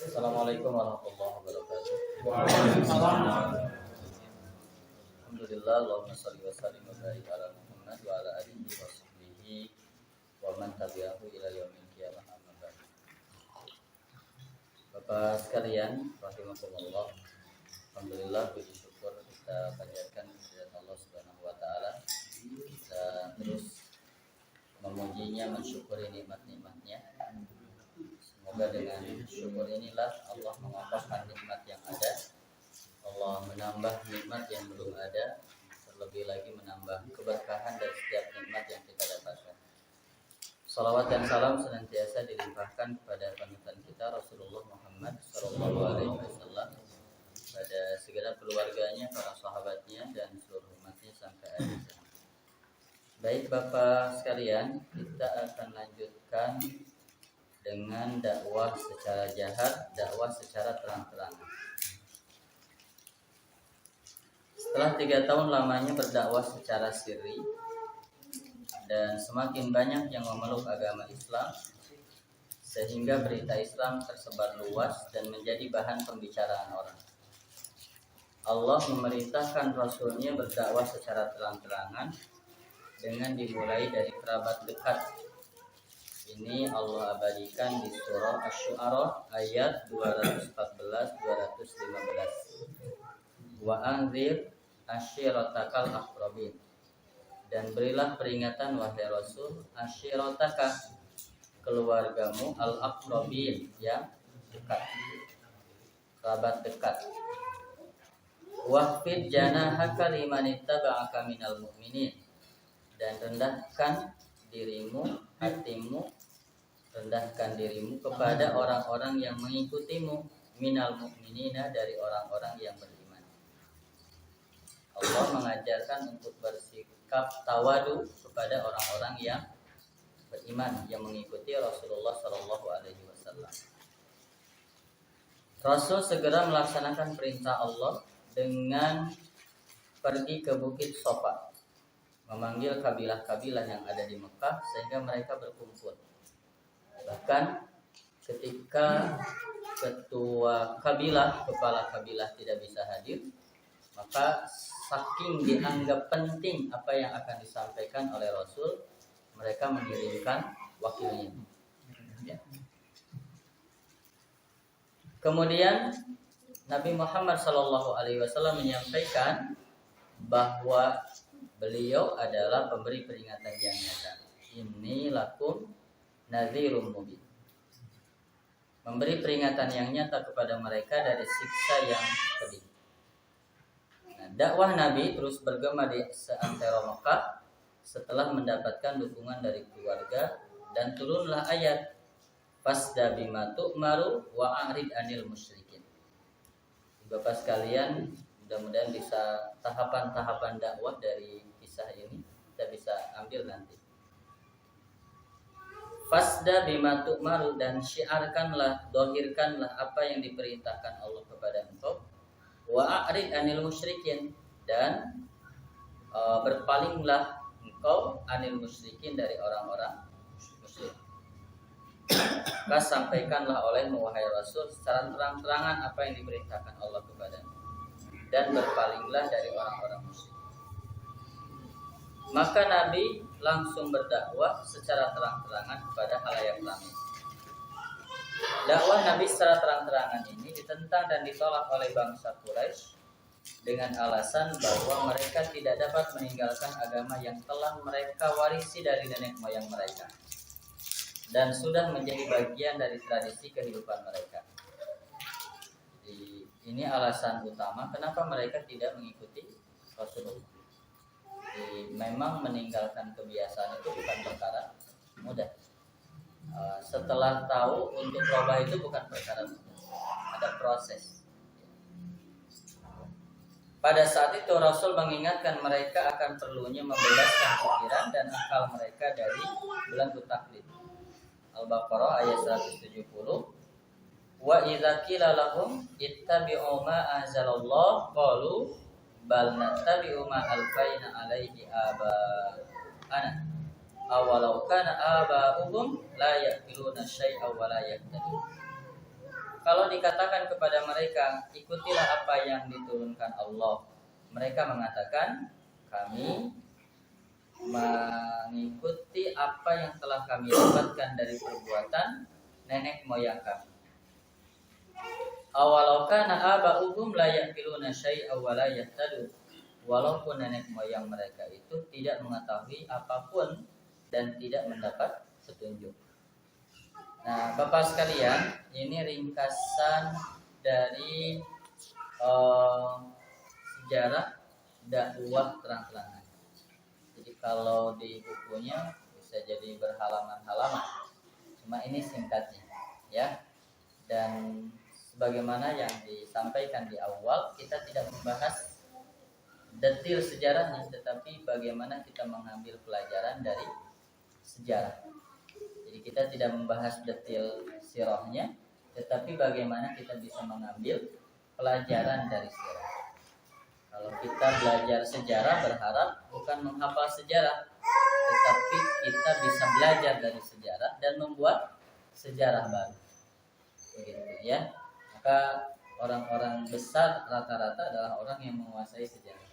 Assalamualaikum warahmatullahi wabarakatuh. Waalaikumsalam. Alhamdulillah, Allahumma shalli wa sallim wa barik ala Muhammad wa ala alihi wa sahbihi wa man tabi'ahu ila yaumil qiyamah, amma ba'd. Bapak sekalian, rahimakumullah. Alhamdulillah, puji syukur kita panjatkan kehadirat Allah Subhanahu wa taala. Kita terus memujinya, mensyukuri nikmat-nikmatnya. Semoga dengan syukur inilah Allah mengokohkan nikmat yang ada, Allah menambah nikmat yang belum ada, terlebih lagi menambah keberkahan dari setiap nikmat yang kita dapatkan. Salawat dan salam senantiasa dilimpahkan kepada panutan kita Rasulullah Muhammad SAW, pada segenap keluarganya, para sahabatnya, dan seluruh umatnya sampai akhir zaman. Baik Bapak sekalian, kita akan lanjutkan dengan dakwah secara jahat, dakwah secara terang-terangan. Setelah 3 tahun lamanya berdakwah secara sirri dan semakin banyak yang memeluk agama Islam, sehingga berita Islam tersebar luas dan menjadi bahan pembicaraan orang, Allah memerintahkan Rasulnya berdakwah secara terang-terangan dengan dimulai dari kerabat dekat. Ini Allah abadikan di surah Asy-Syu'ara ayat 214-215. Wa anzir asyiratakal aqrabin. Dan berilah peringatan wahai Rasul, asyirataka, keluargamu, al-aqrabin, yang dekat, kerabat dekat. Wahfid janahaka liman ittaba'aka minal mu'minin. Dan rendahkan dirimu, hatimu, rendahkan dirimu kepada orang-orang yang mengikutimu, minal mu'minina, dari orang-orang yang beriman. Allah mengajarkan untuk bersikap tawadu kepada orang-orang yang beriman, yang mengikuti Rasulullah SAW. Rasul segera melaksanakan perintah Allah dengan pergi ke Bukit Sofa, memanggil kabilah-kabilah yang ada di Mekah sehingga mereka berkumpul. Bahkan ketika ketua kabilah, kepala kabilah tidak bisa hadir, maka saking dianggap penting apa yang akan disampaikan oleh Rasul, mereka mengirimkan wakilnya. Ya. Kemudian Nabi Muhammad SAW menyampaikan bahwa beliau adalah pemberi peringatan yang nyata. Ini lakum nadhirum mubin. Memberi peringatan yang nyata kepada mereka dari siksa yang pedih. Nah, dakwah Nabi terus bergema di seantero Mekah setelah mendapatkan dukungan dari keluarga, dan turunlah ayat fasda bima tu'maru wa a'rid anil musyrikin. Bapak sekalian, mudah-mudahan bisa tahapan-tahapan dakwah dari kisah ini kita bisa ambil nanti. Fasda bima tu'maru, dan syiarkanlah, dohirkanlah apa yang diperintahkan Allah kepada engkau. Wa a'rid anil musyrikin, dan berpalinglah engkau anil musyrikin, dari orang-orang musyrik. Maka sampaikanlah olehmu wahai Rasul secara terang-terangan apa yang diperintahkan Allah kepadamu, dan berpalinglah dari orang-orang musyrik. Maka Nabi langsung berdakwah secara terang-terangan kepada khalayak ramai. Dakwah Nabi secara terang-terangan ini ditentang dan ditolak oleh bangsa Quraisy dengan alasan bahwa mereka tidak dapat meninggalkan agama yang telah mereka warisi dari nenek moyang mereka dan sudah menjadi bagian dari tradisi kehidupan mereka. Ini alasan utama kenapa mereka tidak mengikuti Rasulullah. Memang meninggalkan kebiasaan itu bukan perkara mudah. Setelah tahu, untuk berubah itu bukan perkara mudah. Ada proses. Pada saat itu Rasul mengingatkan mereka akan perlunya membebaskan pikiran dan akal mereka dari belenggu taklid. Al-Baqarah ayat 170. Wa idza qila lahum ittabi'u ma anzalallah qalu bal nattabi'u ma alfaina alaihi aba'ana awalau kana aba'uhum la ya'qiluna syai'a wa la yahtadun. kalau dikatakan kepada mereka, ikutilah apa yang diturunkan Allah, mereka mengatakan, kami mengikuti apa yang telah kami dapatkan dari perbuatan nenek moyang kami. Awalau kana aba'uhum la ya'qiluna syai'aw wa la yahtadun. Walaupun nenek moyang mereka itu tidak mengetahui apapun dan tidak mendapat petunjuk. Nah, Bapak sekalian, ini ringkasan dari sejarah dakwah terang-terangan. Jadi kalau di bukunya bisa jadi berhalaman-halaman. Cuma ini singkatnya, ya. Dan sebagaimana yang disampaikan di awal, kita tidak membahas detail sejarahnya, tetapi bagaimana kita mengambil pelajaran dari sejarah. Jadi kita tidak membahas detail sirahnya, tetapi bagaimana kita bisa mengambil pelajaran dari sejarah. Kalau kita belajar sejarah berharap bukan menghafal sejarah, tetapi kita bisa belajar dari sejarah dan membuat sejarah baru. Begitu ya. Maka orang-orang besar rata-rata adalah orang yang menguasai sejarah.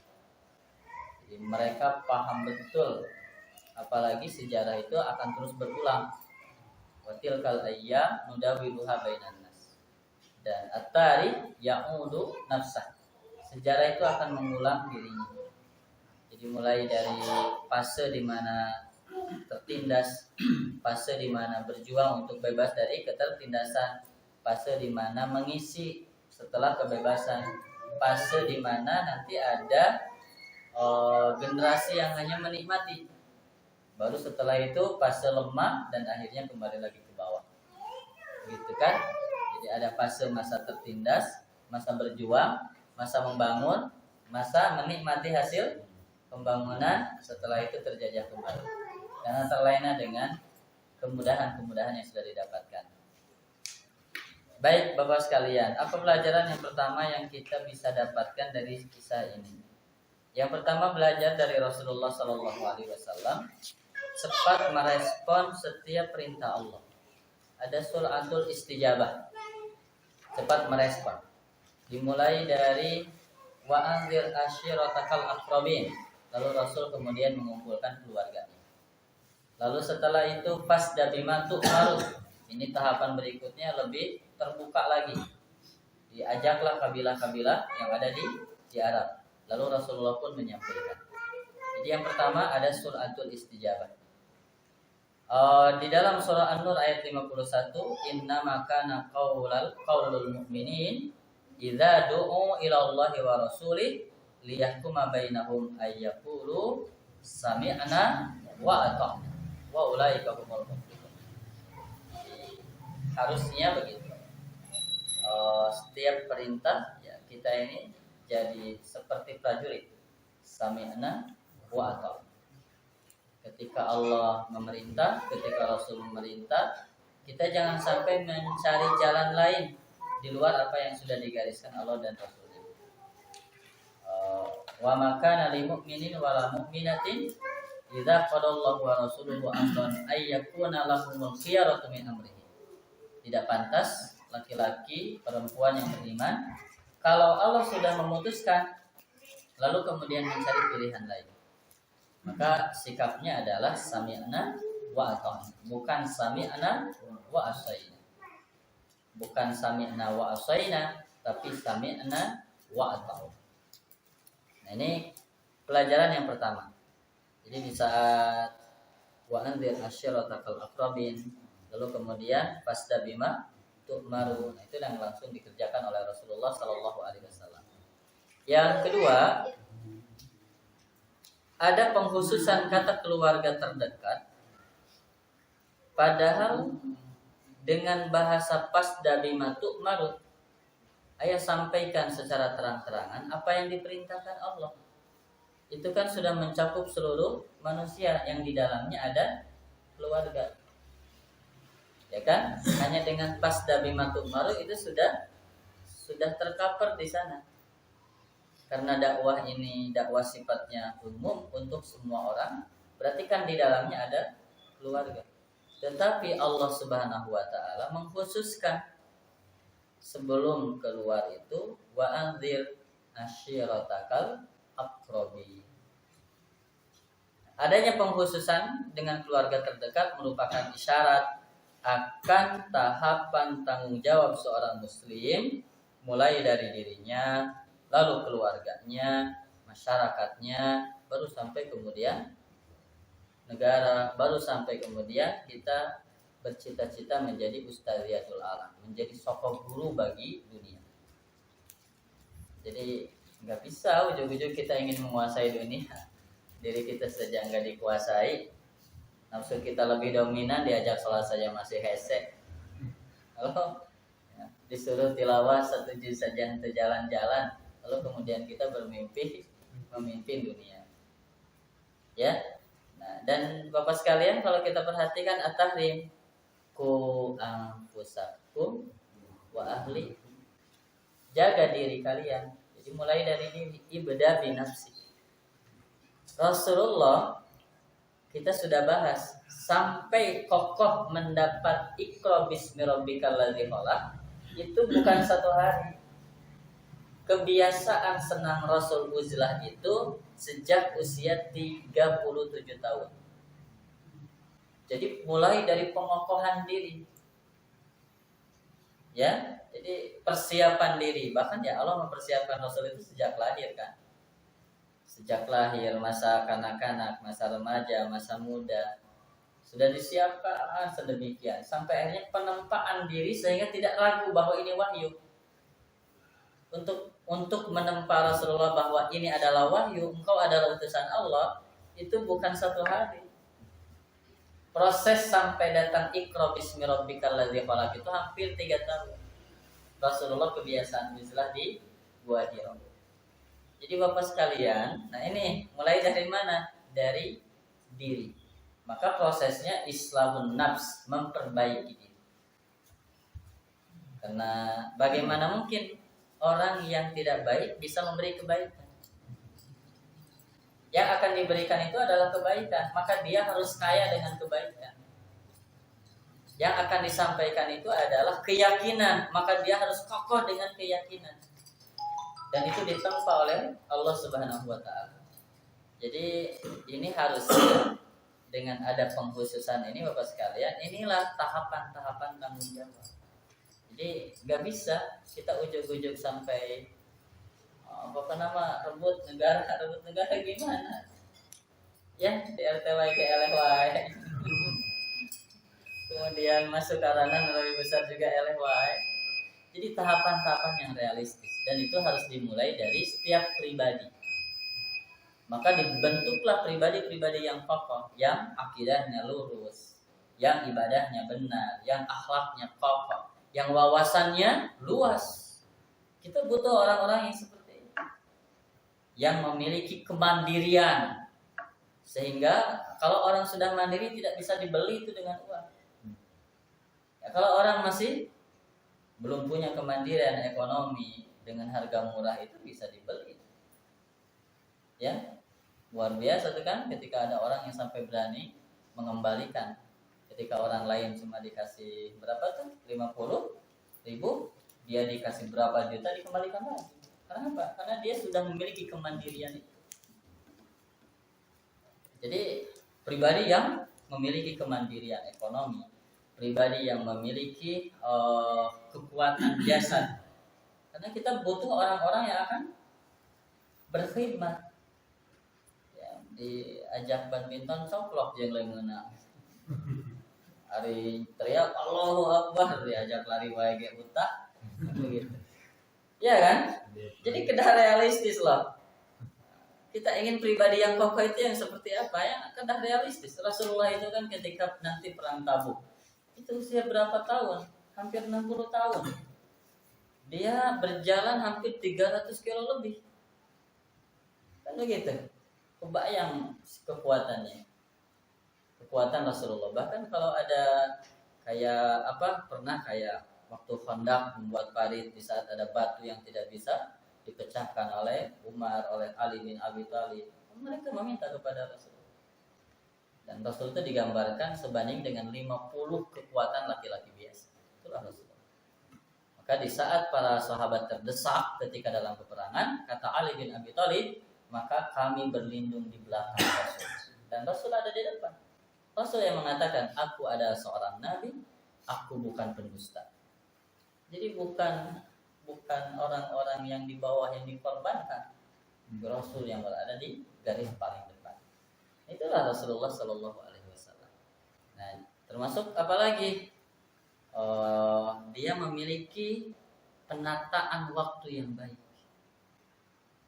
Jadi mereka paham betul, apalagi sejarah itu akan terus berulang. Watil kal ayyam nudawiluha bainan nas. Dan at-tarikh ya'udu nafsah. Sejarah itu akan mengulang dirinya. Jadi mulai dari fase di mana tertindas, fase di mana berjuang untuk bebas dari ketertindasan, fase di mana mengisi setelah kebebasan, fase di mana nanti ada generasi yang hanya menikmati. Baru setelah itu fase lemah dan akhirnya kembali lagi ke bawah. Gitu kan? Jadi ada fase masa tertindas, masa berjuang, masa membangun, masa menikmati hasil pembangunan, setelah itu terjajah kembali. Karena terlena dengan kemudahan-kemudahan yang sudah didapatkan. Baik Bapak sekalian, apa pelajaran yang pertama yang kita bisa dapatkan dari kisah ini? Yang pertama, belajar dari Rasulullah SAW cepat merespon setiap perintah Allah. Ada suratul istijabah, cepat merespon. Dimulai dari wa anzir ashiratakal aqrabin. Lalu Rasul kemudian mengumpulkan keluarganya. Lalu setelah itu fasda bima tu'maru. Ini tahapan berikutnya lebih terbuka lagi. Diajaklah kabilah-kabilah yang ada di Arab. Lalu Rasulullah pun menyampaikan. Jadi yang pertama ada suratul istijabah. Di dalam surah An-Nur ayat 51, inna makana qaulul mu'minin idza du'u ila Allahi wa rasulih liyahkuma bainahum ayyaqulu sami'na wa ata'na wa ulaika humul muflihun. Harusnya begitu. Setiap perintah ya kita ini jadi seperti prajurit, sami'na wa ata'na. Ketika Allah memerintah, ketika Rasul memerintah, kita jangan sampai mencari jalan lain di luar apa yang sudah digariskan Allah dan Rasulnya. Wa makana lil mu'minin wa la mu'minatin idza qadallahu wa rasuluhu amran ay yakuna lahumul khiyaratu min amrihi. Tidak pantas laki-laki, perempuan yang beriman kalau Allah sudah memutuskan lalu kemudian mencari pilihan lain. Maka sikapnya adalah sami'na wa ata'na, bukan sami'na wa asaina. Bukan sami'na wa asaina, tapi sami'na wa ata'na. Nah, ini pelajaran yang pertama. Jadi di saat wa anzir ashiratakal aqrabin, lalu kemudian fasda bima tu'maru. Nah, itu yang langsung dikerjakan oleh Rasulullah sallallahu alaihi wasallam. Yang kedua, ada pengkhususan kata keluarga terdekat, padahal dengan bahasa fasda bima tu'maru, ayah sampaikan secara terang-terangan apa yang diperintahkan Allah. Itu kan sudah mencakup seluruh manusia yang di dalamnya ada keluarga. Ya kan? Hanya dengan fasda bima tu'maru itu sudah tercover di sana. Karena dakwah ini dakwah sifatnya umum untuk semua orang, berarti kan di dalamnya ada keluarga. Tetapi Allah Subhanahu wa taala mengkhususkan sebelum keluar itu wa anzir asyiratakal aqrabi. Adanya pengkhususan dengan keluarga terdekat merupakan isyarat akan tahapan tanggung jawab seorang muslim, mulai dari dirinya, lalu keluarganya, masyarakatnya, baru sampai kemudian negara, baru sampai kemudian kita bercita-cita menjadi ustadziyatul alam, menjadi sosok guru bagi dunia. Jadi nggak bisa ujung-ujung kita ingin menguasai dunia, diri kita saja nggak dikuasai, nafsu kita lebih dominan, diajak sholat saja masih hese. Kalau ya, disuruh tilawah 1 juz saja untuk jalan-jalan, lalu kemudian kita bermimpi memimpin dunia. Ya, nah, dan bapak sekalian, kalau kita perhatikan at-tahrim, ku anfusakum wa ahli, jaga diri kalian. Jadi mulai dari diri, ibda binafsi. Rasulullah kita sudah bahas sampai kokoh mendapat iqra bismi rabbikal ladzi khalaq, itu bukan 1 hari. Kebiasaan senang Rasul uzlah itu sejak usia 37 tahun. Jadi mulai dari pengokohan diri. Ya, jadi persiapan diri. Bahkan ya Allah mempersiapkan Rasul itu sejak lahir kan. Sejak lahir, masa kanak-kanak, masa remaja, masa muda, sudah disiapkan sedemikian sampai akhirnya penempaan diri sehingga tidak ragu bahwa ini wahyu. Untuk menempa Rasulullah bahwa ini adalah wahyu, engkau adalah utusan Allah, itu bukan 1 hari. Proses sampai datang iqra bismi rabbikal ladzi khalaq itu hampir 3 tahun. Rasulullah kebiasaan uzlah di Gua Hira. Jadi bapak sekalian, nah ini mulai dari mana? Dari diri. Maka prosesnya islamun nafs, memperbaiki diri. Karena bagaimana mungkin orang yang tidak baik bisa memberi kebaikan? Yang akan diberikan itu adalah kebaikan, maka dia harus kaya dengan kebaikan. Yang akan disampaikan itu adalah keyakinan, maka dia harus kokoh dengan keyakinan. Dan itu ditempa oleh Allah Subhanahu wa taala. Jadi ini harus dengan ada pengkhususan ini bapak sekalian, inilah tahapan-tahapan tanggung jawab. Jadi nggak bisa kita ujuk-ujuk sampai rebut negara gimana? Ya di RTW ke LHY. Kemudian masuk karanan lebih besar juga LHY. Jadi tahapan-tahapan yang realistis, dan itu harus dimulai dari setiap pribadi. Maka dibentuklah pribadi-pribadi yang kokoh, yang akidahnya lurus, yang ibadahnya benar, yang akhlaknya kokoh, yang wawasannya luas. Kita butuh orang-orang yang seperti itu, yang memiliki kemandirian, sehingga kalau orang sudah mandiri tidak bisa dibeli itu dengan uang. Ya, kalau orang masih belum punya kemandirian ekonomi dengan harga murah itu bisa dibeli. Ya, luar biasa tuh kan ketika ada orang yang sampai berani mengembalikan. Ketika orang lain cuma dikasih berapa tuh? 50.000, dia dikasih berapa juta dikembalikan lagi. Kenapa? Karena dia sudah memiliki kemandirian itu. Jadi pribadi yang memiliki kemandirian ekonomi, pribadi yang memiliki kekuatan jasad. Karena kita butuh orang-orang yang akan berkhidmat. Ya, diajak badminton coplok jeung leungeuna. Ari teriak Allahu Akbar, diajak lari wae ge utah. Begitu. Ya kan? Jadi kedah realistis loh. Kita ingin pribadi yang kokoh itu yang seperti apa? Yang kedah realistis. Rasulullah itu kan ketika nanti perang Tabuk, itu usia berapa tahun? Hampir 60 tahun. Dia berjalan hampir 300 kilo lebih. Kan begitu. Kebayang kekuatannya. Kekuatan Rasulullah. Bahkan kalau ada kayak pernah kayak waktu Khandaq membuat parit di saat ada batu yang tidak bisa dipecahkan oleh Umar, oleh Ali bin Abi Thalib. Mereka meminta kepada Rasulullah. Dan Rasul itu digambarkan sebanding dengan 50 kekuatan laki-laki biasa. Itulah Rasulullah. Maka di saat para sahabat terdesak ketika dalam peperangan, kata Ali bin Abi Thalib, maka kami berlindung di belakang Rasul. Dan Rasul ada di depan. Rasul yang mengatakan, aku adalah seorang nabi, aku bukan pendusta. Jadi bukan orang-orang yang di bawah yang dikorbankan. Rasul yang berada di garis paling depan. Itulah Rasulullah Shallallahu Alaihi Wasallam. Nah, termasuk apalagi dia memiliki penataan waktu yang baik.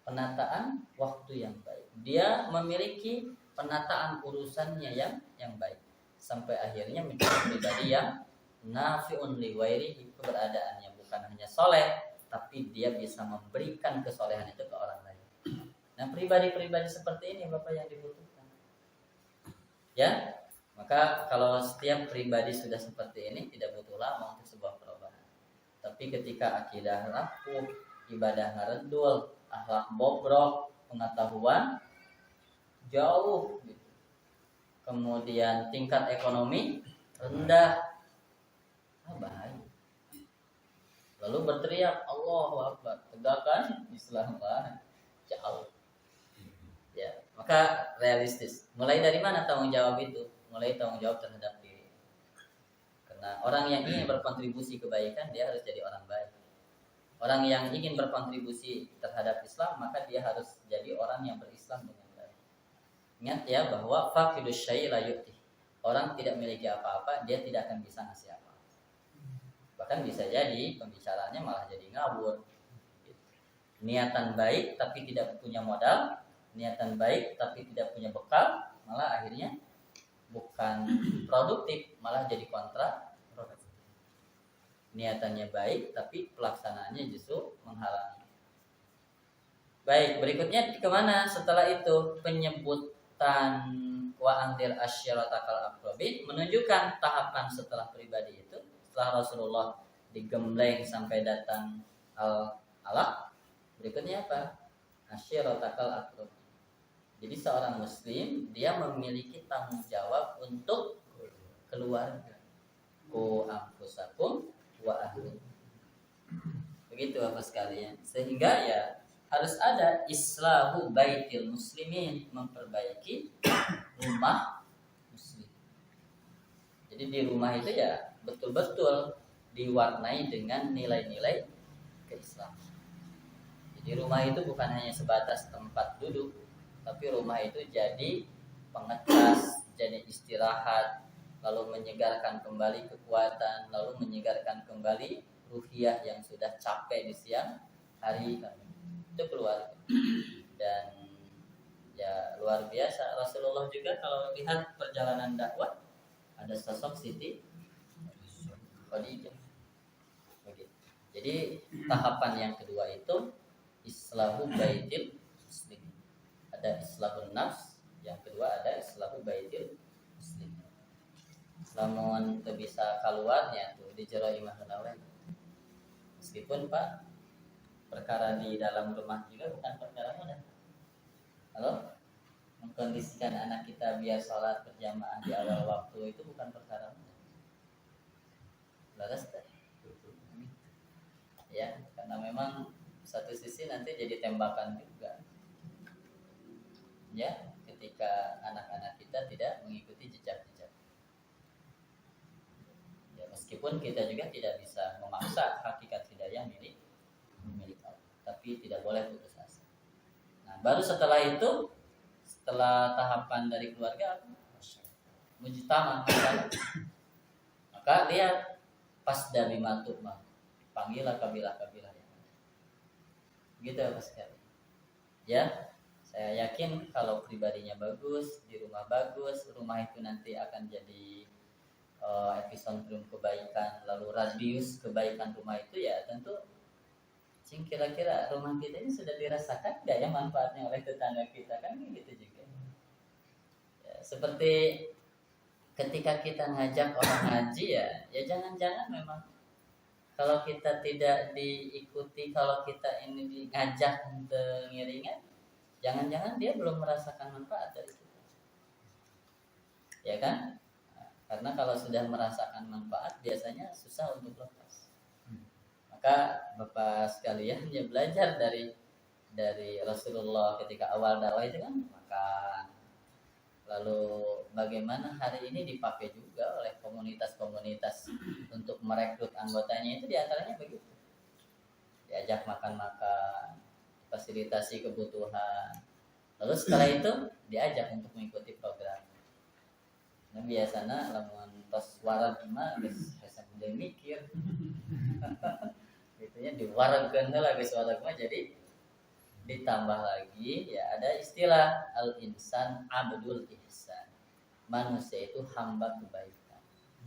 Penataan waktu yang baik. Dia memiliki penataan urusannya yang baik. Sampai akhirnya menjadi pribadi yang nafi'un li ghairihi, keberadaannya bukan hanya soleh, tapi dia bisa memberikan kesolehan itu ke orang lain. Nah, pribadi-pribadi seperti ini Bapak yang dibutuhkan. Ya, maka kalau setiap pribadi sudah seperti ini, tidak butuh lama untuk sebuah perubahan. Tapi ketika akidah rapuh, ibadah ngaredul, akhlak bobrok, pengetahuan jauh, gitu. Kemudian tingkat ekonomi rendah, bahaya. Lalu berteriak Allahu Akbar, tegakkan Islam lah, jauh. Ya, maka realistis. Mulai dari mana tanggung jawab itu? Mulai tanggung jawab terhadap diri. Karena orang yang ingin berkontribusi kebaikan, dia harus jadi orang baik. Orang yang ingin berkontribusi terhadap Islam, maka dia harus jadi orang yang berislam dengan baik. Ingat ya bahwa faqidus syai' la yu'ti. Orang tidak memiliki apa-apa, dia tidak akan bisa ngasih apa-apa. Bahkan bisa jadi pembicaraannya malah jadi ngawur. Niatan baik tapi tidak punya modal, niatan baik tapi tidak punya bekal, malah akhirnya bukan produktif, malah jadi kontraproduktif. Niatannya baik tapi pelaksanaannya justru menghalangi. Baik, berikutnya kemana setelah itu? Penyebutan wa andir asyiratakal aqrabin menunjukkan tahapan setelah pribadi itu. Setelah Rasulullah digembleng sampai datang al-alaq, berikutnya apa? Asyiratakal aqrabin. Jadi seorang muslim dia memiliki tanggung jawab untuk keluarga. Qu anfusakum wa ahlikum. Begitu Bapak sekalian. Sehingga ya harus ada islahu baitil muslimin, memperbaiki rumah muslim. Jadi di rumah itu ya betul-betul diwarnai dengan nilai-nilai keislaman. Jadi rumah itu bukan hanya sebatas tempat duduk, tapi rumah itu jadi pengecas, jadi istirahat, lalu menyegarkan kembali kekuatan, lalu menyegarkan kembali ruhiyah yang sudah capek di siang hari. Itu keluarga. Dan ya luar biasa Rasulullah juga kalau lihat perjalanan dakwah, ada sosok Siti Khadijah. Begitu. Jadi tahapan yang kedua itu islahu baitil muslim. Ada islahun nafs, yang kedua ada islahu baitil muslim. Namun itu bisa keluarnya tuh di jero imah lawan. Meskipun Pak, perkara di dalam rumah juga bukan perkara mudah. Halo? Mengkondisikan anak kita biar sholat berjamaah di awal waktu itu bukan perkara mudah. Laras ya, karena memang satu sisi nanti jadi tembakan juga. Ya, ketika anak-anak kita tidak mengikuti jejak-jejak. Ya, meskipun kita juga tidak bisa memaksa hakikat hidayah milik Allah, tapi tidak boleh putus asa. Nah, baru setelah itu, setelah tahapan dari keluarga, mujtama, maka lihat pas dari matuma, panggillah kabilah-kabilah yang ada. Gitu ya Mas sekali. Ya, saya yakin kalau pribadinya bagus, di rumah bagus, rumah itu nanti akan jadi epicentrum kebaikan, lalu radius kebaikan rumah itu ya tentu. Kira-kira rumah kita ini sudah dirasakan nggak ya manfaatnya oleh tetangga kita, kan gitu juga. Ya, seperti ketika kita ngajak orang haji ya jangan-jangan memang kalau kita tidak diikuti, kalau kita ini ngajak untuk ngiringan, jangan-jangan dia belum merasakan manfaat dari kita. Ya kan? Nah, karena kalau sudah merasakan manfaat biasanya susah untuk lepas. Maka Bapak sekalian ya belajar dari Rasulullah ketika awal dakwah itu kan makan. Lalu bagaimana hari ini dipakai juga oleh komunitas-komunitas untuk merekrut anggotanya, itu diantaranya begitu. Diajak makan-makan, fasilitasi kebutuhan. Lalu setelah itu diajak untuk mengikuti program. Nah, biasanya lamun tos warag mah geus hese mikir. Itunya diwaragkeun heula geus warag mah, jadi ditambah lagi ya ada istilah al-insan abdul ihsan. Manusia itu hamba kebaikan.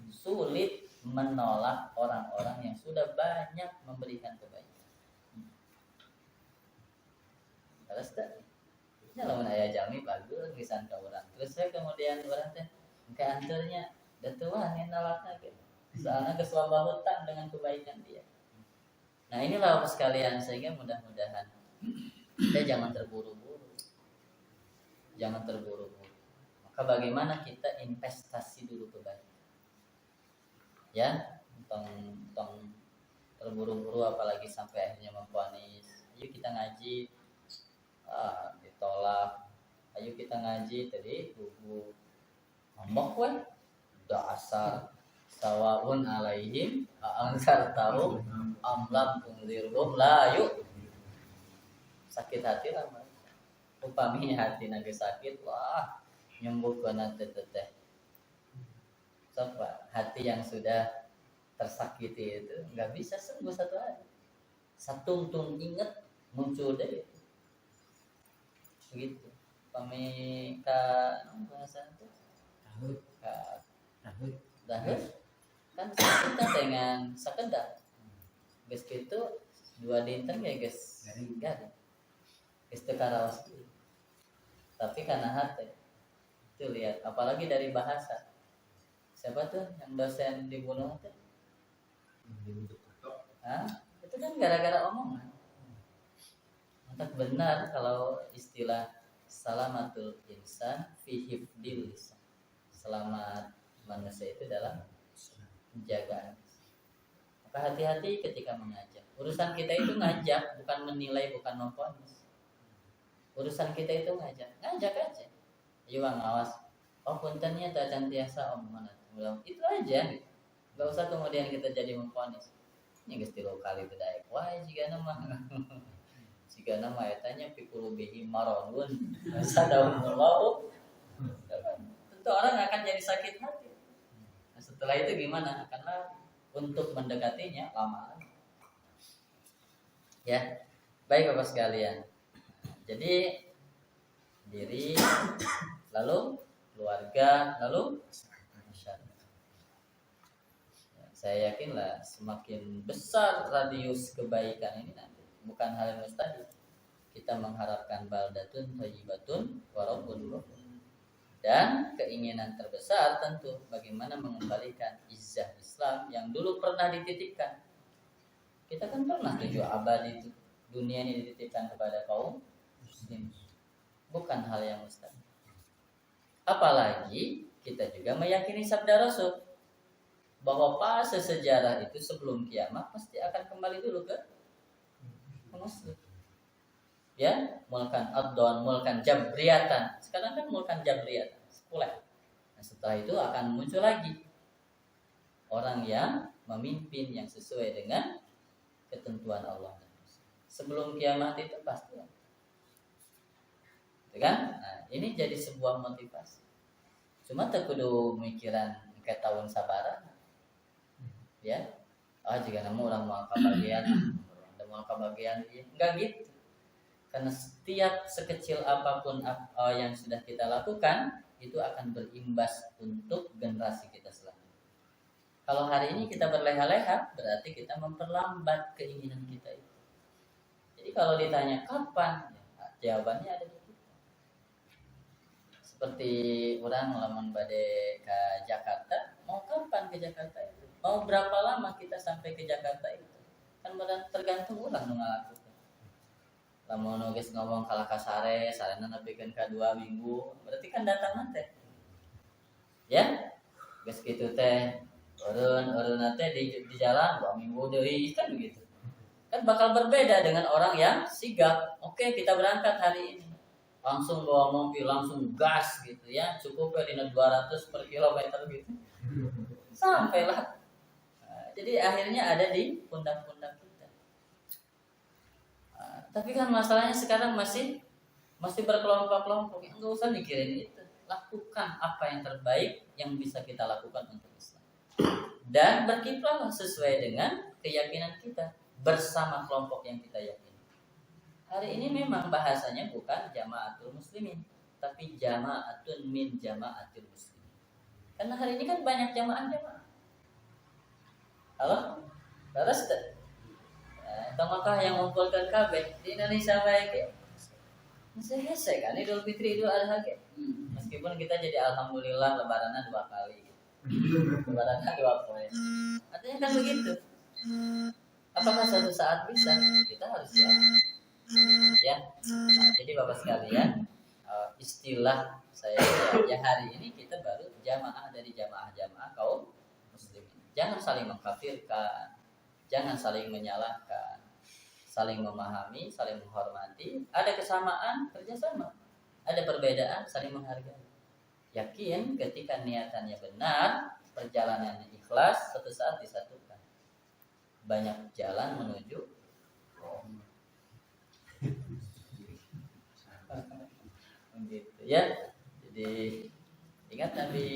Sulit menolak orang-orang yang sudah banyak memberikan kebaikan. Terus teh nya lamun aya jami bagus pisan ka urang. Terus saya kemudian urang teh engke anteurnya da teu wani nolakna gitu. Soalnya kesuamba hutang dengan kebaikan dia. Nah, inilah Bapak sekalian, sehingga mudah-mudahan kita jangan terburu-buru. Jangan terburu-buru. Maka bagaimana kita investasi dulu kebaikan. Ya, tong terburu-buru apalagi sampai akhirnya memvonis. Ayo kita ngaji, ditolak. Ayo kita ngaji, tadi buku ngomong we dasar sawaun alaihim angkar tahu amlam tunzirhum la yuk. Sakit hati lah mereka. Upami hati naga sakit, wah nyembuhkeun teh. Coba hati yang sudah tersakiti itu nggak bisa sembuh satu hari. Satu tun inget muncul deh. Begitu. Upami ka bahasa itu dahut kan kita dengan sekedar geus kitu dua dinten ya geus garing geus teu karaos. Tapi karena hati itu lihat, apalagi dari bahasa siapa tuh yang dosen dibunuh tuh, itu kan gara-gara omongan. Entah benar kalau istilah salamatul insan fi hifdil lisan, selamat manusia itu dalam penjagaan. Maka hati-hati ketika mengajak. Urusan kita itu ngajak, bukan menilai, bukan memvonis. Urusan kita itu ngajak aja. Ayo bang, awas. Oh puntennya tak cantiasa omongan. Itu aja. Gak usah kemudian kita jadi memvonis. Ini geus 3 kali bedaek. Wah jika nama etanya pikulubihi maronun. Sadahumullahu. Tentu orang akan jadi sakit hati. Nah, setelah itu gimana? Karena untuk mendekatinya lama. Ya, baik Bapak sekalian. Jadi diri, lalu keluarga, lalu masyarakat. Ya, saya yakinlah semakin besar radius kebaikan ini nanti, bukan hal yang mustahil. Kita mengharapkan baldatun thayyibatun wa rabbun ghafur. Dan keinginan terbesar tentu bagaimana mengembalikan izzah Islam yang dulu pernah dititipkan. Kita kan pernah 7 abad itu dunia ini dititipkan kepada kaum muslim. Bukan hal yang mustahil. Apalagi kita juga meyakini sabda Rasul bahwa fase sejarah itu sebelum kiamat pasti akan kembali dulu ke muslim. Ya, mulkan ad-don, mulkan jabriyatan. Sekarang kan mulkan jabriyatan, sekuler. Nah, setelah itu akan muncul lagi orang yang memimpin yang sesuai dengan ketentuan Allah. Sebelum kiamat itu pasti. Kan? Nah, ini jadi sebuah motivasi. Cuma tak kudu mikiran ke tahun sabaran. Ya. Jika namu orang mau kebagian, mau kebagian, enggak gitu. Karena setiap sekecil apapun yang sudah kita lakukan itu akan berimbas untuk generasi kita selanjutnya. Kalau hari ini kita berleha-leha, berarti kita memperlambat keinginan kita itu. Jadi kalau ditanya kapan, jawabannya ada di kita. Seperti orang lamun bade ke Jakarta, mau kapan ke Jakarta itu? Mau berapa lama kita sampai ke Jakarta itu? Kan tergantung orang ngalakukan. Lamun geus ngomong kala kasare, sarena nepikeun ka 2 minggu, berarti kan datang teh. Ya? Geus kitu teh, eureun teh di jalan 2 minggu deui kan begitu. Kan bakal berbeda dengan orang yang sigap. Oke, kita berangkat hari ini. Langsung bawa mobil, langsung gas gitu ya. Cukup ke 200 per kilometer gitu. Sampailah. Nah, jadi akhirnya ada di pundak-pundak kita. Nah, tapi kan masalahnya sekarang masih berkelompok-kelompok. Enggak usah mikirin itu. Lakukan apa yang terbaik yang bisa kita lakukan untuk Islam. Dan berkiprahlah sesuai dengan keyakinan kita bersama kelompok yang kita yakini. Hari ini memang bahasanya bukan jamaatul muslimin, tapi jamaatun min jamaatul muslimin. Karena hari ini kan banyak jamaah-jamaah. Halo? Terus Mekah yang mengumpulkan kabeh di Indonesia baik ya? Masih hese kan Idul Fitri Idul Adha ke? Meskipun kita jadi alhamdulillah lebarannya 2 kali gitu. Lebarannya 2 kali. Artinya kan begitu. Apakah suatu saat bisa? Kita harus siap. Ya. Nah, jadi Bapak sekalian, istilah saya ya hari ini kita baru jamaah dari jamaah-jamaah kaum muslimin. Jangan saling mengkafirkan, jangan saling menyalahkan, saling memahami, saling menghormati. Ada kesamaan, kerjasama. Ada perbedaan, saling menghargai. Yakin ketika niatannya benar, perjalanannya ikhlas, suatu saat disatukan. Banyak jalan menuju gitu ya. Jadi ingat Nabi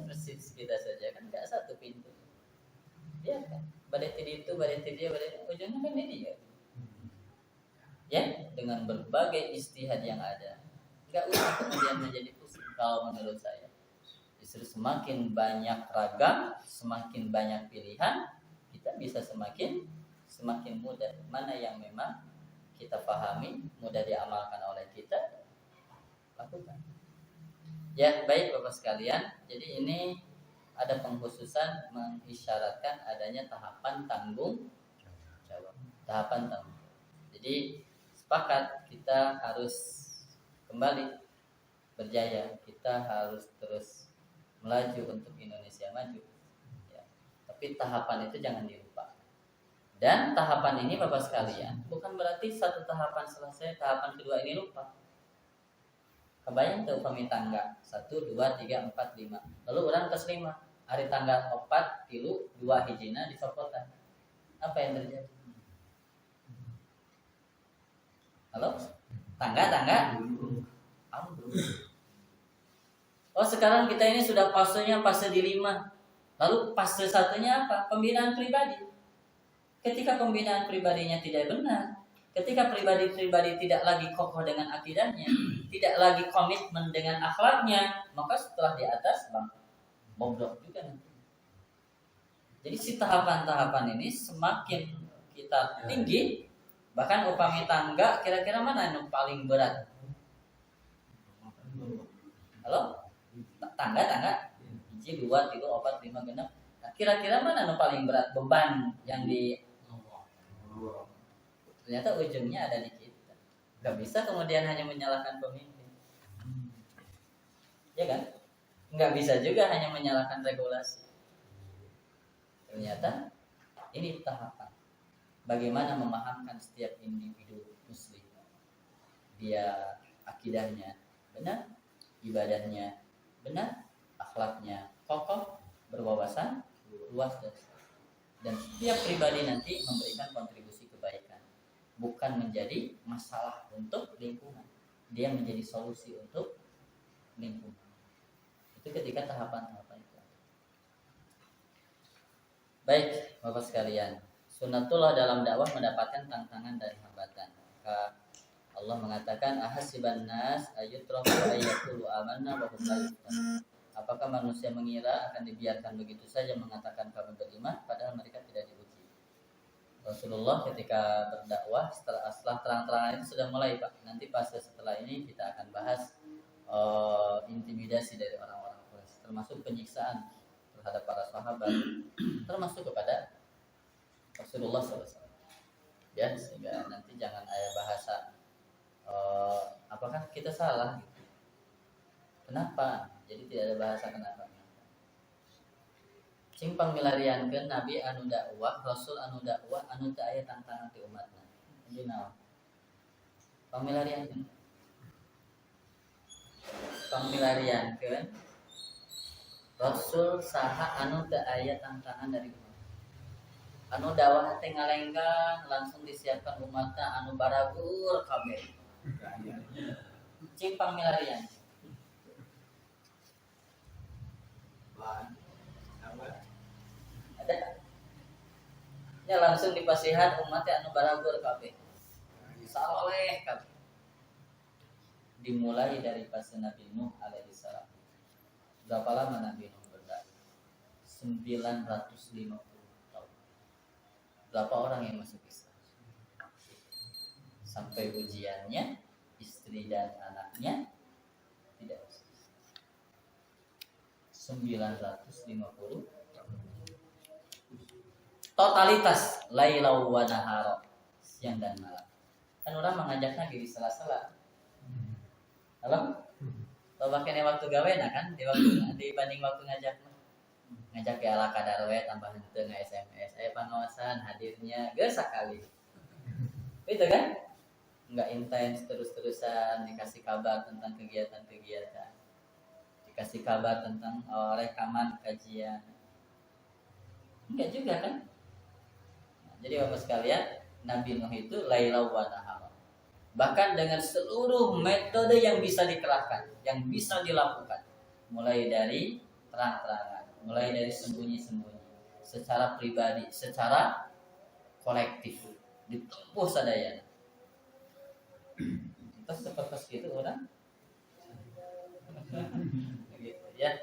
masjid kita saja kan nggak satu pintu. Ya kan? Badai itu, badai dia, ujungnya kan ini ya. Ya, dengan berbagai istihad yang ada. Nggak usah kemudian menjadi pusing kalau menurut saya. Justru semakin banyak ragam, semakin banyak pilihan, kita bisa semakin mudah. Mana yang memang kita pahami, mudah diamalkan oleh kita, lakukan. Ya, baik Bapak sekalian. Jadi ini ada pengkhususan mengisyaratkan adanya tahapan tanggung jawab. Tahapan tanggung. Jadi sepakat kita harus kembali berjaya. Kita harus terus melaju untuk Indonesia maju. Ya. Tapi tahapan itu jangan dilupakan. Dan tahapan ini Bapak sekalian bukan berarti satu tahapan selesai, tahapan kedua ini lupa. Kebayang tuh upami tangga 1, 2, 3, 4, 5. Lalu orang ke 5. Hari tanggal 4, 3, 2 hijina disopotan. Apa yang terjadi? Halo? Tangga? Oh sekarang kita ini sudah fasenya fase di 5. Lalu fase satunya apa? Pembinaan pribadi. Ketika pembinaan pribadinya tidak benar, ketika pribadi-pribadi tidak lagi kokoh dengan akidahnya, tidak lagi komitmen dengan akhlaknya, maka setelah di atas bobrok juga nanti. Jadi si tahapan-tahapan ini semakin kita tinggi, bahkan upami tangga, kira-kira mana yang paling berat? Halo? Tangga? 1, 2, 3, 4, 5, 6. Nah, kira-kira mana yang paling berat beban yang di ternyata ujungnya ada di kita. Gak bisa kemudian hanya menyalahkan pemimpin. Ya kan? Gak bisa juga hanya menyalahkan regulasi. Ternyata ini tahapan. Bagaimana memahamkan setiap individu muslim. Dia akidahnya benar, ibadahnya benar, akhlaknya kokoh, berwawasan luas dan setiap pribadi nanti memberikan kontribusi kebaikan, bukan menjadi masalah untuk lingkungan, dia menjadi solusi untuk lingkungan. Itu ketika tahapan-tahapan itu. Baik Bapak sekalian, sunnatullah dalam dakwah mendapatkan tantangan dan hambatan. Maka Allah mengatakan ahasiban nas ayyutrafu ayyakulu amanna wa hum la yuftanun. Apakah manusia mengira akan dibiarkan begitu saja mengatakan kami beriman padahal mereka tidak diuji. Rasulullah ketika berdakwah setelah terang-terangan itu sudah mulai Pak. Nanti pas setelah ini kita akan bahas intimidasi dari orang-orang Quraisy, termasuk penyiksaan terhadap para sahabat, termasuk kepada Rasulullah SAW. Ya, sehingga nanti jangan ada bahasa apakah kita salah gitu. Kenapa? Jadi tidak ada bahasa kenapa. cing pamilariankeun nabi anu dakwah, rasul anu dakwah anu teu aya tantangan ti umatna. Jadi naon? Pamilariankeun. Pamilariankeun rasul saha anu teu aya tantangan dari umat. Anu dakwah teh ngalenggang langsung disiapkan umatna anu baragur kabeh. Cing pamilarian. Ada? Ya langsung dipasihan umatnya anu baragur kabeh. Saleh kabeh. Dimulai dari pas Nabi Nuh alaihi salam. Berapa lama Nabi Nuh berdakwah? 950 tahun. Berapa orang yang masuk Islam? Sampai ujiannya istri dan anaknya tidak masuk. 950 totalitas lailau wa nahara, siang dan malam. Kan orang mengajaknya di sela-sela. Halo? Loba kene waktu gawe nah kan dibanding waktu ngajak ke ala kadar we tambah henteu SMS. Aya pangawasan hadirnya geus sakali. Itu kan? Enggak intens terus-terusan dikasih kabar tentang kegiatan-kegiatan. Dikasih kabar tentang rekaman kajian. Enggak juga kan? Jadi Bapak sekalian, Nabi Nuh itu lailau wa nahara. Bahkan dengan seluruh metode yang bisa dikerahkan, yang bisa dilakukan, mulai dari terang-terangan, mulai dari sembunyi-sembunyi, secara pribadi, secara kolektif, ditempuh sadayana. Terus seperti itu orang, gitu ya.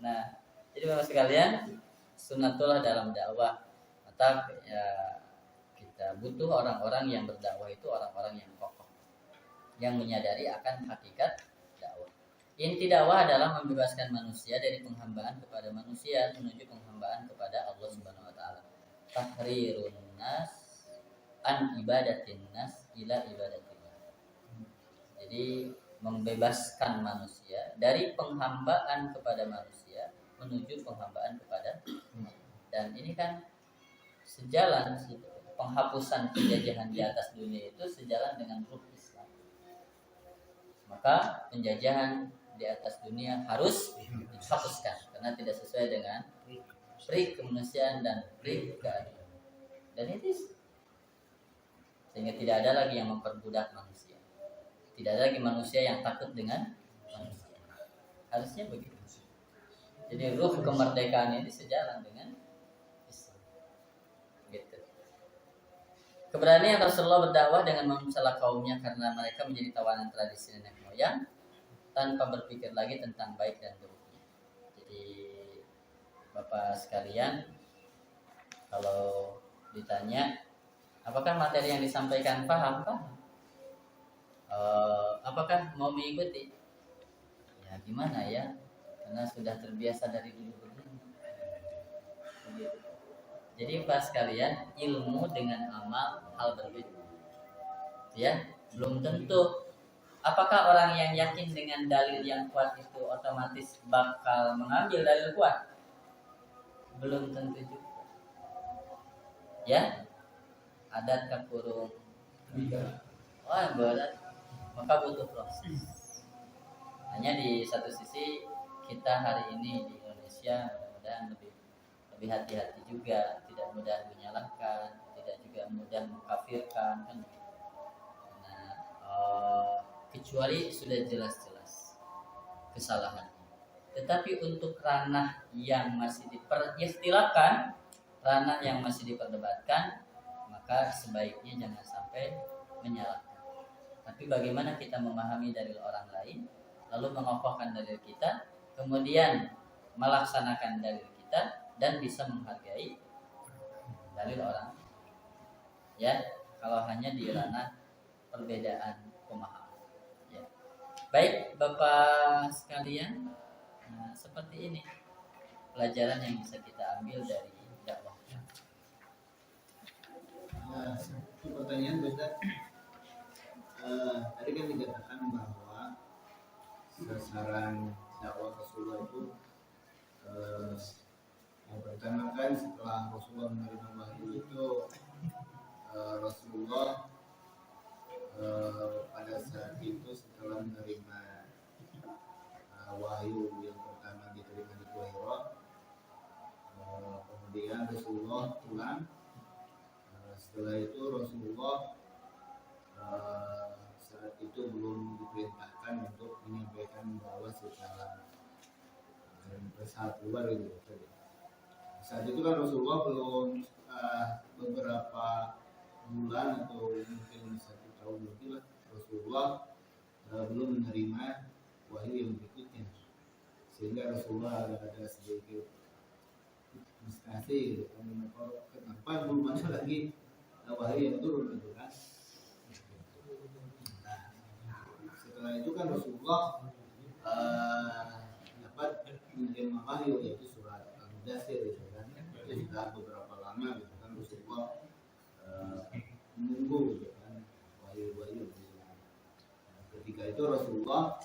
Nah, jadi Bapak sekalian, sunnatullah dalam dakwah. Maka ya, kita butuh orang-orang yang berdakwah itu orang-orang yang kokoh, yang menyadari akan hakikat dakwah. Inti dakwah adalah membebaskan manusia dari penghambaan kepada manusia menuju penghambaan kepada Allah Subhanahu wa taala. Tahrirun nas an ibadatin nas ila ibadatillah. Jadi membebaskan manusia dari penghambaan kepada manusia menuju penghambaan kepada Allah. Dan ini kan sejalan, penghapusan penjajahan di atas dunia itu sejalan dengan ruh Islam. Maka penjajahan di atas dunia harus dihapuskan karena tidak sesuai dengan pri kemanusiaan dan pri keadilan. Dan itu sehingga tidak ada lagi yang memperbudak manusia. Tidak ada lagi manusia yang takut dengan manusia. Harusnya begitu. Jadi ruh kemerdekaan ini sejalan dengan keberanian Rasulullah berdakwah dengan mencela kaumnya karena mereka menjadi tawanan tradisi nenek moyang tanpa berpikir lagi tentang baik dan buruknya. Jadi Bapak sekalian, kalau ditanya apakah materi yang disampaikan paham? Apakah mau mengikuti? Ya gimana ya? Karena sudah terbiasa dari dulu begini. Jadi Bapak sekalian, ilmu dengan amal hal berbeda. Ya, belum tentu. Apakah orang yang yakin dengan dalil yang kuat itu otomatis bakal mengambil dalil kuat? Belum tentu juga. Ya, adat kakurung. Oh, berat. Maka butuh proses. Hanya di satu sisi kita hari ini di Indonesia mudah-mudahan lebih hati-hati juga, tidak mudah menyalahkan, tidak juga mudah mengkafirkan kan. Nah, kecuali sudah jelas-jelas kesalahan. Tetapi untuk ranah yang masih diperdebatkan, ranah yang masih diperdebatkan, maka sebaiknya jangan sampai menyalahkan. Tapi bagaimana kita memahami dalil orang lain, lalu mengokohkan dalil kita, kemudian melaksanakan dalil kita dan bisa menghargai dalil orang. Ya, kalau hanya di ranah perbedaan pemahaman. Ya. Baik, Bapak sekalian, nah, seperti ini pelajaran yang bisa kita ambil dari dakwah. Pertanyaan beda. Tadi kan dikatakan bahwa sasaran dakwah Rasulullah itu Yang pertama kan setelah Rasulullah menerima wahyu itu Rasulullah pada saat itu setelah menerima wahyu yang pertama diterima di Gua Hira, kemudian Rasulullah pulang. Setelah itu Rasulullah saat itu belum diperintahkan untuk menyampaikan bahwa secara saat keluar gitu. Saat itu kan Rasulullah belum beberapa bulan atau mungkin 1 tahun lebih lah Rasulullah belum menerima wahyu yang berikutnya, sehingga Rasulullah ada sedikit frustasi gitu kan, kenapa belum ada lagi wahyu yang turun gitu kan. Nah, setelah itu kan Rasulullah dapat menerima wahyu yaitu surat Al-Mudaththir gitu kan. Itu sudah beberapa lama gitu kan Rasulullah menunggu gitu kan wahyu-wahyu gitu. Ketika itu Rasulullah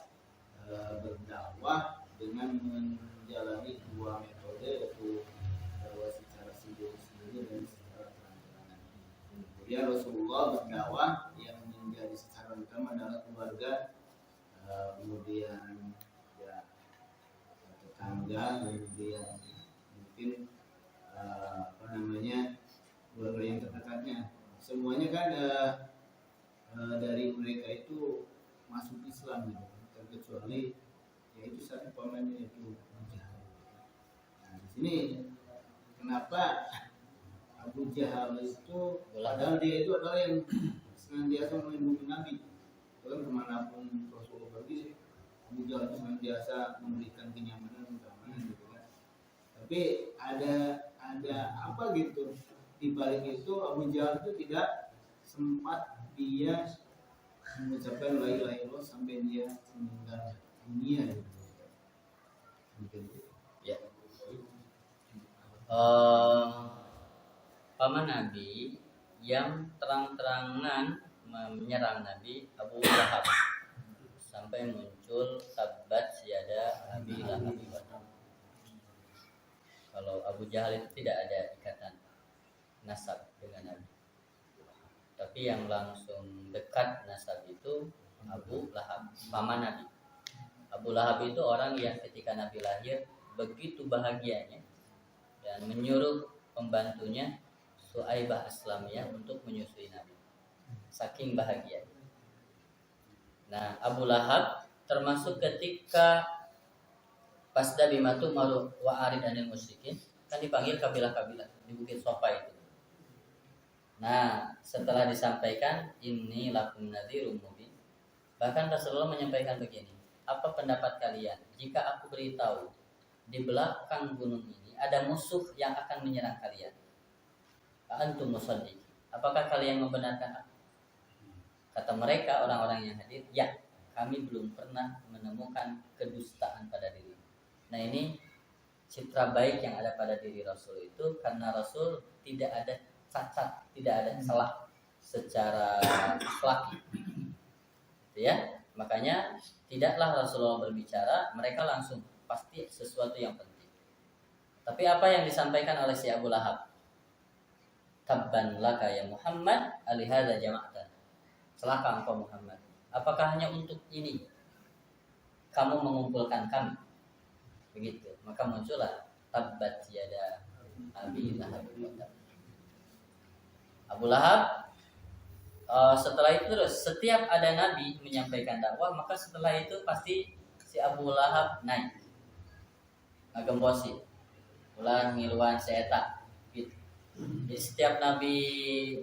berdakwah dengan menjalani 2 metode, yaitu dakwah secara sendiri dan secara terang-terangan. Kemudian Rasulullah berdakwah yang menjadi sasaran utama adalah keluarga, kemudian ya tetangga, kemudian mungkin keluarga yang terdekatnya. Semuanya kan dari mereka itu masuk Islam gitu, terkecuali yaitu satu pamannya itu Abu Jahal. Nah, di sini kenapa Abu Jahal itu padahal dia itu adalah yang senantiasa melindungi Nabi. Kalau kemanapun Rasulullah pergi, Abu Jahal itu senantiasa memberikan kenyamanan keamanan gitu kan. Tapi ada apa gitu di balik itu, Abu Jahal itu tidak sempat dia mengucapkan la ilaha illallah sampai dia meninggal dunia gitu. Ya. Paman Nabi yang terang-terangan menyerang Nabi, Abu Lahab, sampai muncul tabbat yada Abi Lahab wa tab. Kalau Abu Jahal itu tidak ada ikatan nasab dengan Nabi, tapi yang langsung dekat nasab itu Abu Lahab, paman Nabi. Abu Lahab itu orang yang ketika Nabi lahir begitu bahagianya dan menyuruh pembantunya Suaibah Aslamiyah untuk menyusui Nabi, saking bahagia. Nah, Abu Lahab termasuk ketika Fasda bima tu'maru wa arid anil musyrikin, kan dipanggil kabilah-kabilah di Bukit Sofa itu. Nah, setelah disampaikan ini lakum nadhirum mubin, bahkan Rasulullah menyampaikan begini, apa pendapat kalian jika aku beritahu di belakang gunung ini ada musuh yang akan menyerang kalian? Antum musaddiq, apakah kalian membenarkan aku? Kata mereka orang-orang yang hadir, ya, kami belum pernah menemukan kedustaan pada diri. Nah, ini citra baik yang ada pada diri Rasul itu karena Rasul tidak ada cacat, tidak ada salah secara akhlak, ya. Makanya tidaklah Rasulullah berbicara, mereka langsung pasti sesuatu yang penting. Tapi apa yang disampaikan oleh si Abu Lahab? Tabban laka ya Muhammad alihada jama'atan. Celaka engkau Muhammad. Apakah hanya untuk ini kamu mengumpulkan kami? Begitu. Maka muncullah tabbat yada Abi Lahab. Abu Lahab setelah itu terus setiap ada nabi menyampaikan dakwah, maka setelah itu pasti si Abu Lahab naik ngagembosi ulah ngiluan seeta gitu. Jadi setiap nabi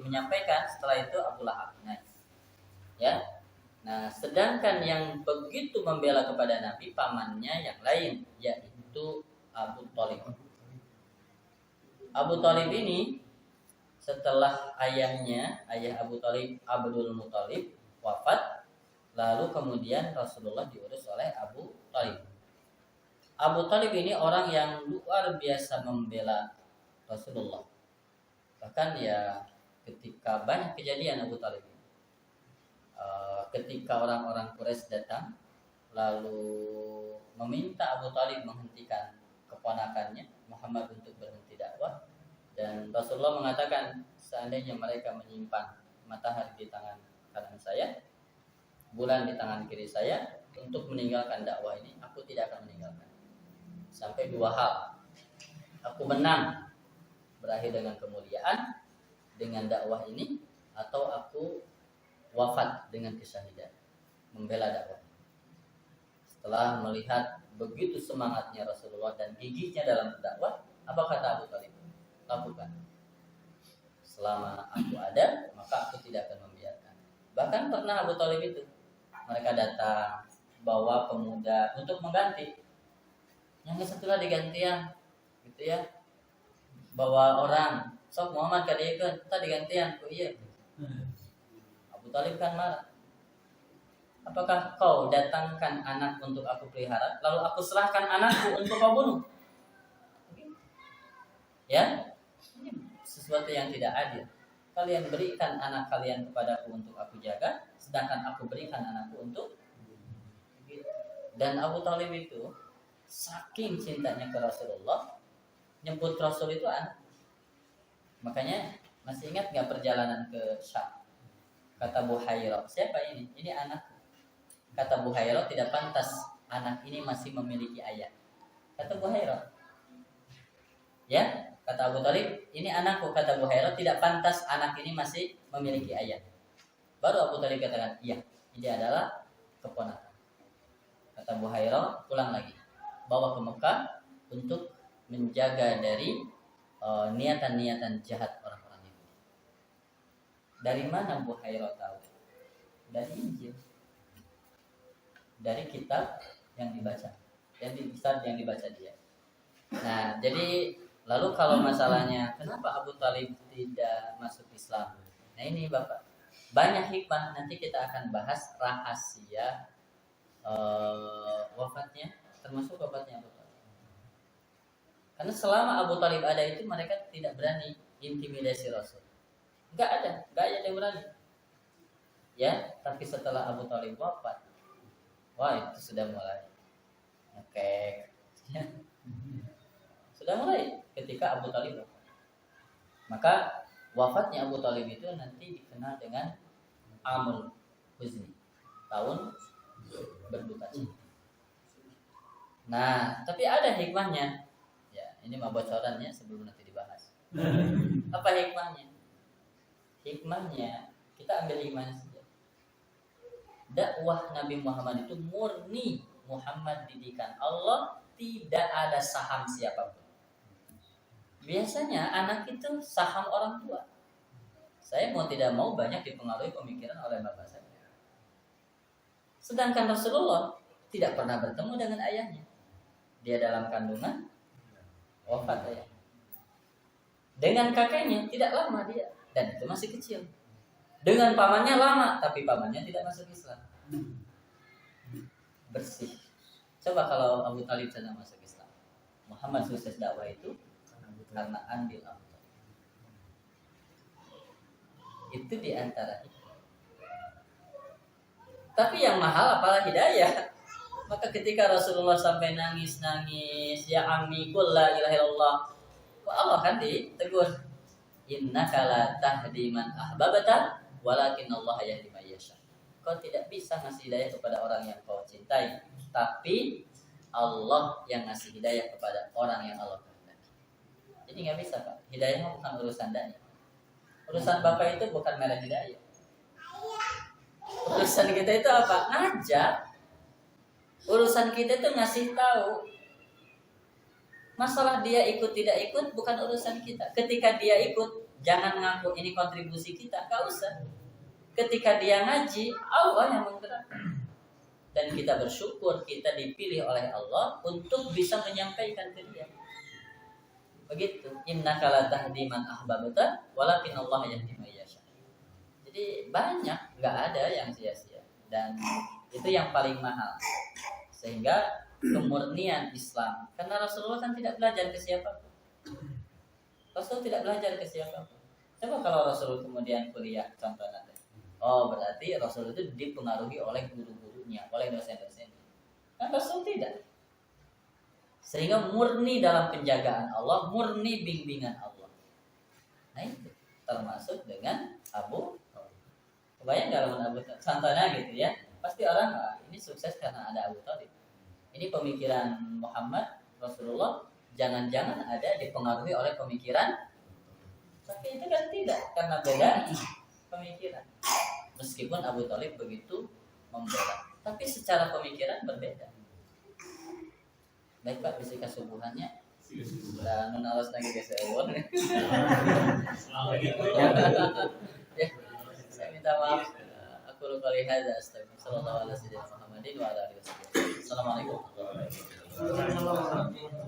menyampaikan, setelah itu Abu Lahab naik, ya. Nah, sedangkan yang begitu membela kepada Nabi pamannya yang lain, yaitu Abu Thalib. Abu Thalib ini setelah ayah Abu Thalib, Abdul Muthalib wafat, lalu kemudian Rasulullah diurus oleh Abu Thalib. Abu Thalib ini orang yang luar biasa membela Rasulullah. Bahkan ya ketika banyak kejadian Abu Thalib, ketika orang-orang Quraisy datang lalu meminta Abu Thalib menghentikan keponakannya Muhammad untuk berhenti dakwah. Dan Rasulullah mengatakan, seandainya mereka menyimpan matahari di tangan kanan saya, bulan di tangan kiri saya, untuk meninggalkan dakwah ini, aku tidak akan meninggalkan. Sampai dua hal. Aku menang, berakhir dengan kemuliaan dengan dakwah ini, atau aku wafat dengan kesyahidan, membela dakwah. Setelah melihat begitu semangatnya Rasulullah dan gigihnya dalam berdakwah, apa kata Abu Thalib? Lakukan. Selama aku ada, maka aku tidak akan membiarkan. Bahkan pernah Abu Thalib itu, mereka datang bawa pemuda untuk mengganti. Yang setelah digantian, gitu ya, bawa orang, sok Muhammad kadiekeun, tadi gantian, oh iya. Abu Thalib kan marah. Apakah kau datangkan anak untuk aku pelihara, lalu aku serahkan anakku untuk kau bunuh? Ya, ini sesuatu yang tidak adil. Kalian berikan anak kalian kepadaku untuk aku jaga, sedangkan aku berikan anakku untuk. Dan Abu Thalib itu saking cintanya ke Rasulullah, nyebut Rasul itu anak. Makanya masih ingat nggak perjalanan ke Syam? Kata Buhairah, siapa ini? Ini anak. Kata Buhairah, tidak pantas anak ini masih memiliki ayah. Kata Buhairah, ya, kata Abu Thalib, ini anakku. Kata Buhairah, tidak pantas anak ini masih memiliki ayah. Baru Abu Thalib katakan, iya, ini adalah keponakan. Kata Buhairah, pulang lagi, bawa ke Mekah untuk menjaga dari niatan-niatan jahat orang-orang Yahudi. Dari mana Buhairah tahu? Dari Injil, dari kitab yang dibaca, yang dibaca dia. Nah, jadi lalu kalau masalahnya kenapa Abu Thalib tidak masuk Islam? Nah ini Bapak, banyak hikmah. Nanti kita akan bahas rahasia wafatnya, termasuk wafatnya Abu Thalib. Karena selama Abu Thalib ada itu, mereka tidak berani intimidasi Rasul. Nggak ada yang berani. Ya, tapi setelah Abu Thalib wafat, wah itu sudah mulai. Oke. Sudah mulai ketika Abu Thalib wafat. Maka wafatnya Abu Thalib itu nanti dikenal dengan Amul Huzni, tahun berduka cita. Nah, tapi ada hikmahnya. Ya, ini mah bocorannya sebelum nanti dibahas. Apa hikmahnya? Hikmahnya, kita ambil hikmahnya saja. Dakwah Nabi Muhammad itu murni Muhammad didikan Allah, tidak ada saham siapapun. Biasanya anak itu saham orang tua. Saya mau tidak mau banyak dipengaruhi pemikiran oleh bapak saya. Sedangkan Rasulullah tidak pernah bertemu dengan ayahnya. Dia dalam kandungan, wafat ayah. Dengan kakeknya tidak lama dia, dan itu masih kecil. Dengan pamannya lama, tapi pamannya tidak masuk Islam. Bersih. Coba kalau Abu Thalib sana masuk Islam, Muhammad sukses dakwah itu karena andil Abu Thalib. Itu diantara itu. Tapi yang mahal apalah hidayah. Maka ketika Rasulullah sampai nangis, ya ammi qul la ilaha illallah, Allah kan ditegur, innaka la tahdi man ahbabta walakin Allah yahdi man yasha. Kau tidak bisa ngasih hidayah kepada orang yang kau cintai, tapi Allah yang ngasih hidayah kepada orang yang Allah kehendaki. Jadi nggak bisa Pak, hidayah bukan urusan dai. Urusan Bapak itu bukan merek hidayah. Urusan kita itu apa? Ngajak. Urusan kita itu ngasih tahu. Masalah dia ikut tidak ikut bukan urusan kita. Ketika dia ikut, jangan ngaku ini kontribusi kita, gak usah. Ketika dia ngaji, Allah yang menggerakkan. Dan kita bersyukur kita dipilih oleh Allah untuk bisa menyampaikan ke dia. Begitu. Innaka la tahdi man ahbabta walakin Allah yahdi man yasha. Jadi banyak, nggak ada yang sia-sia. Dan itu yang paling mahal. Sehingga kemurnian Islam. Karena Rasulullah kan tidak belajar ke siapapun. Rasul tidak belajar ke siapapun. Coba kalau Rasul kemudian kuliah, contoh nanti. Oh berarti Rasul itu dipengaruhi oleh guru-gurunya, oleh dosen-dosennya. Kan Rasul tidak. Sehingga murni dalam penjagaan Allah, murni bimbingan Allah. Nah itu termasuk dengan Abu. Kebayang gak lawan Abu contohnya gitu ya? Pasti orang ini sukses karena ada Abu Thalib. Ini pemikiran Muhammad Rasulullah jangan-jangan ada dipengaruhi oleh pemikiran, tapi itu kan tidak, karena beda pemikiran. Meskipun Abu Thalib begitu membela, tapi secara pemikiran berbeda. Baik Pak, bisi kasubuhannya dan nun alas lagi geus eueun. Ya, saya minta maaf. Aku lupa lihat astagfirullah. Sallallahu alaihi wasallam Muhammadin wa ala alihi wasallam. Assalamualaikum warahmatullahi wabarakatuh.